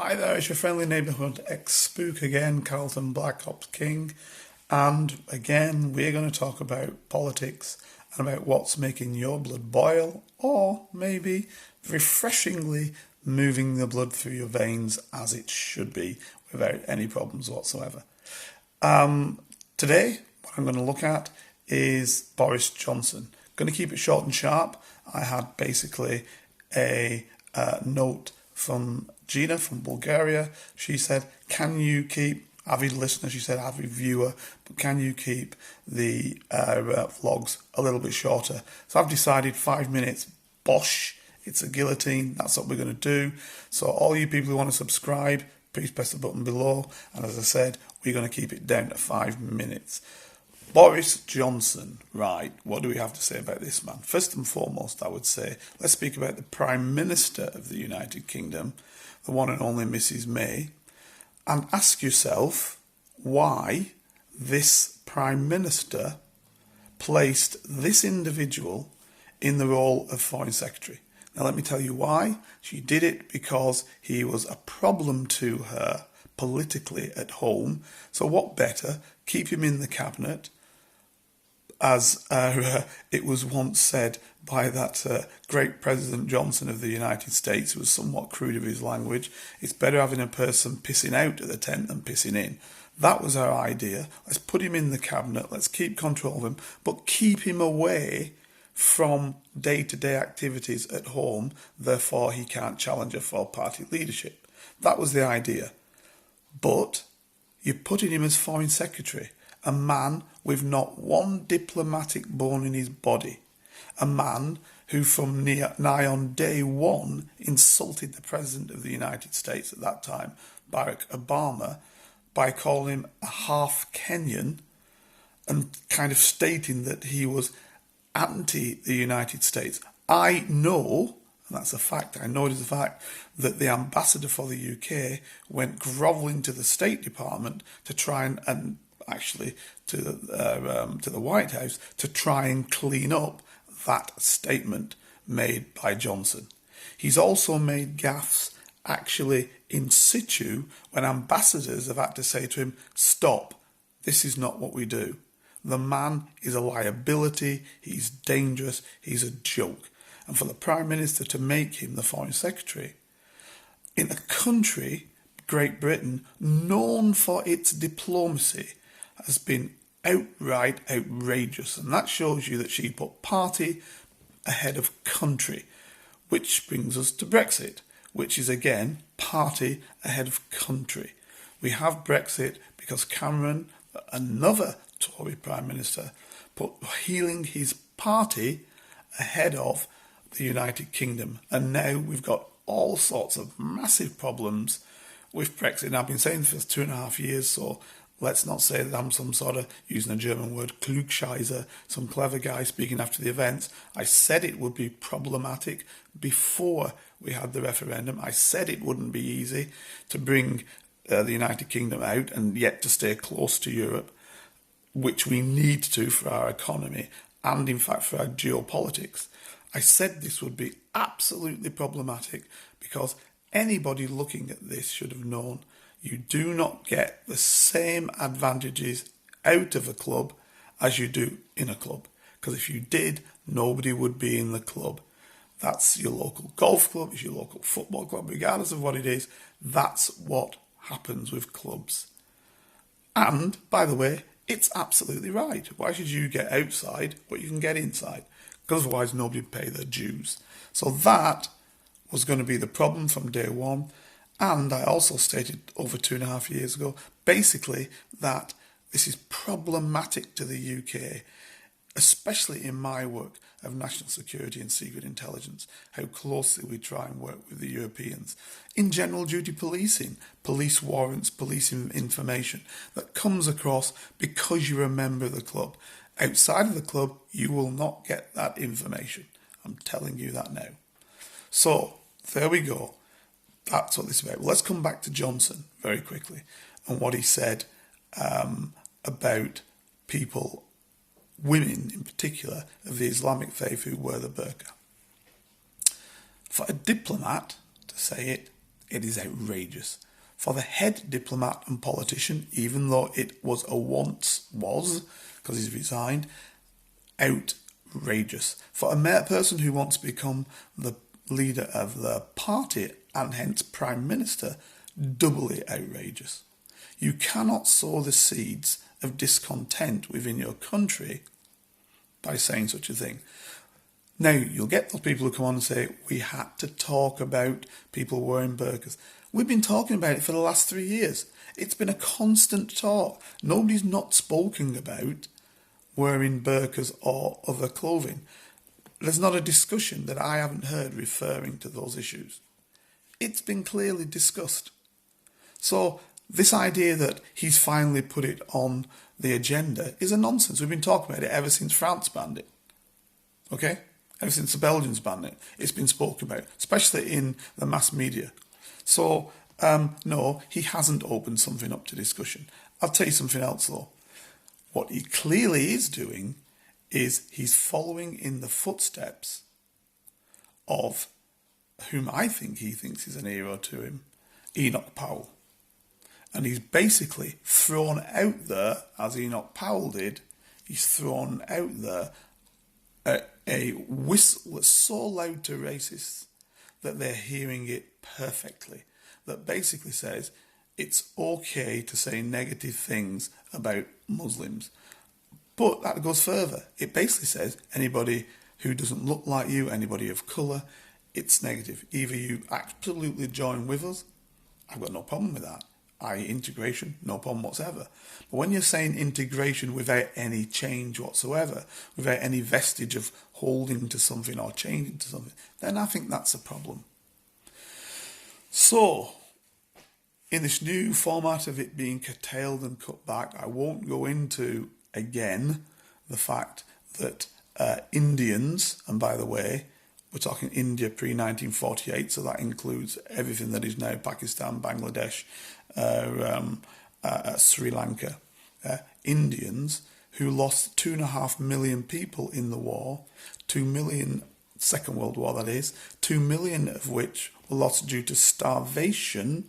Hi there, it's your friendly neighbourhood ex-spook again, Carlton Black Ops King. And again, we're going to talk about politics and about what's making your blood boil, or maybe refreshingly moving the blood through your veins as it should be without any problems whatsoever. Today, what I'm going to look at is Boris Johnson. I'm going to keep it short and sharp. I had basically a note from Gina from Bulgaria. She said, can you keep, avid listener, she said, avid viewer, but can you keep the vlogs a little bit shorter? So I've decided 5 minutes, bosh, it's a guillotine, that's what we're going to do. So all you people who want to subscribe, please press the button below. And as I said, we're going to keep it down to 5 minutes. Boris Johnson, right, what do we have to say about this man? First and foremost, I would say, let's speak about the Prime Minister of the United Kingdom, the one and only Mrs. May, and ask yourself why this Prime Minister placed this individual in the role of Foreign Secretary. Now let me tell you why. She did it because he was a problem to her politically at home. So what better, keep him in the cabinet, as it was once said by that great President Johnson of the United States, who was somewhat crude of his language, it's better having a person pissing out at the tent than pissing in. That was our idea. Let's put him in the cabinet, let's keep control of him, but keep him away from day-to-day activities at home, therefore he can't challenge her for party leadership. That was the idea. But you're putting him as Foreign Secretary, a man with not one diplomatic bone in his body, a man who from nigh on day one insulted the President of the United States at that time, Barack Obama, by calling him a half Kenyan and kind of stating that he was anti the United States. I know, and that's a fact, I know it is a fact, that the ambassador for the UK went grovelling to the State Department to try and actually to the White House to try and clean up that statement made by Johnson. He's also made gaffes actually in situ when ambassadors have had to say to him, stop, this is not what we do. The man is a liability, he's dangerous, he's a joke. And for the Prime Minister to make him the Foreign Secretary, in a country, Great Britain, known for its diplomacy, has been outright outrageous. And that shows you that she put party ahead of country, which brings us to Brexit, which is again party ahead of country. We have Brexit because Cameron, another Tory Prime Minister, put healing his party ahead of the United Kingdom. And now we've got all sorts of massive problems with Brexit. And I've been saying this for 2.5 years, so let's not say that I'm some sort of, using a German word, Klugscheißer, some clever guy speaking after the events. I said it would be problematic before we had the referendum. I said it wouldn't be easy to bring the United Kingdom out and yet to stay close to Europe, which we need to for our economy and in fact for our geopolitics. I said this would be absolutely problematic because anybody looking at this should have known you do not get the same advantages out of a club as you do in a club. Because if you did, nobody would be in the club. That's your local golf club, it's your local football club, regardless of what it is. That's what happens with clubs. And, by the way, it's absolutely right. Why should you get outside what you can get inside? Because otherwise nobody would pay their dues. So that was going to be the problem from day one. And I also stated over 2.5 years ago, basically, that this is problematic to the UK, especially in my work of national security and secret intelligence, how closely we try and work with the Europeans. In general duty policing, police warrants, police information that comes across because you're a member of the club. Outside of the club, you will not get that information. I'm telling you that now. So, there we go. That's what this is about. Well, let's come back to Johnson very quickly and what he said about people, women in particular, of the Islamic faith who wear the burqa. For a diplomat to say it It is outrageous. For the head diplomat and politician, even though it was because he's resigned, outrageous. For a person who wants to become the leader of the party and hence Prime Minister, doubly outrageous. You cannot sow the seeds of discontent within your country by saying such a thing. Now, you'll get those people who come on and say, we had to talk about people wearing burqas. We've been talking about it for the last 3 years. It's been a constant talk. Nobody's not spoken about wearing burqas or other clothing. There's not a discussion that I haven't heard referring to those issues. It's been clearly discussed. So this idea that he's finally put it on the agenda is a nonsense. We've been talking about it ever since France banned it. Okay? Ever since the Belgians banned it, it's been spoken about, especially in the mass media. So, no, he hasn't opened something up to discussion. I'll tell you something else, though. What he clearly is doing is he's following in the footsteps of whom I think he thinks is an hero to him, Enoch Powell. And he's basically thrown out there, as Enoch Powell did, he's thrown out there a whistle that's so loud to racists that they're hearing it perfectly, that basically says it's okay to say negative things about Muslims. But that goes further. It basically says anybody who doesn't look like you, anybody of colour, it's negative. Either you absolutely join with us, I've got no problem with that. i.e. integration, no problem whatsoever. But when you're saying integration without any change whatsoever, without any vestige of holding to something or changing to something, then I think that's a problem. So, in this new format of it being curtailed and cut back, I won't go into, again, the fact that Indians, and by the way, we're talking India pre-1948, so that includes everything that is now Pakistan, Bangladesh, Sri Lanka. Indians who lost 2.5 million people in the war, 2 million, Second World War that is, 2 million of which were lost due to starvation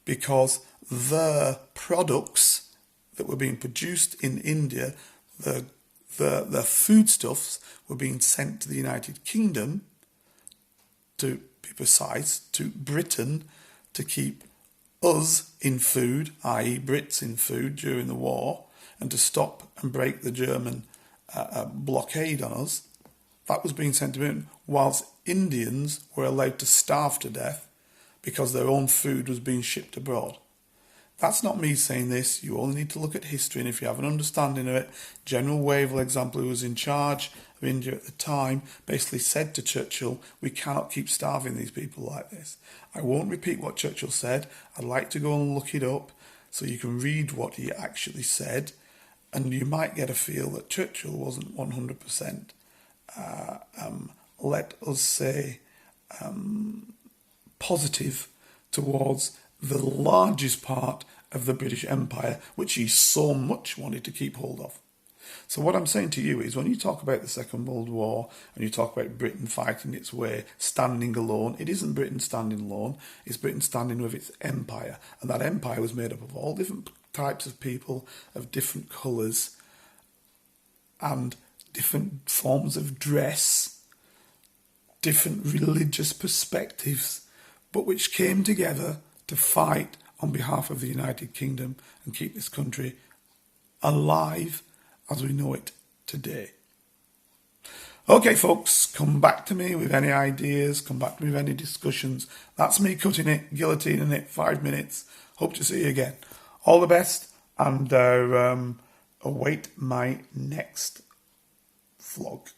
because the products that were being produced in India, the foodstuffs were being sent to the United Kingdom, to be precise, to Britain, to keep us in food, i.e. Brits in food during the war, and to stop and break the German blockade on us. That was being sent to Britain, whilst Indians were allowed to starve to death because their own food was being shipped abroad. That's not me saying this. You only need to look at history, and if you have an understanding of it, General Wavell, example, who was in charge of India at the time, basically said to Churchill, we cannot keep starving these people like this. I won't repeat what Churchill said. I'd like to go and look it up so you can read what he actually said, and you might get a feel that Churchill wasn't 100%, let us say, positive towards the largest part of the British Empire, which he so much wanted to keep hold of. So what I'm saying to you is, when you talk about the Second World War and you talk about Britain fighting its way, standing alone, it isn't Britain standing alone, it's Britain standing with its empire. And that empire was made up of all different types of people, of different colours, and different forms of dress, different religious perspectives, but which came together to fight on behalf of the United Kingdom and keep this country alive as we know it today. Okay, folks, come back to me with any ideas, come back to me with any discussions. That's me cutting it, guillotining it, 5 minutes. Hope to see you again. All the best, and await my next vlog.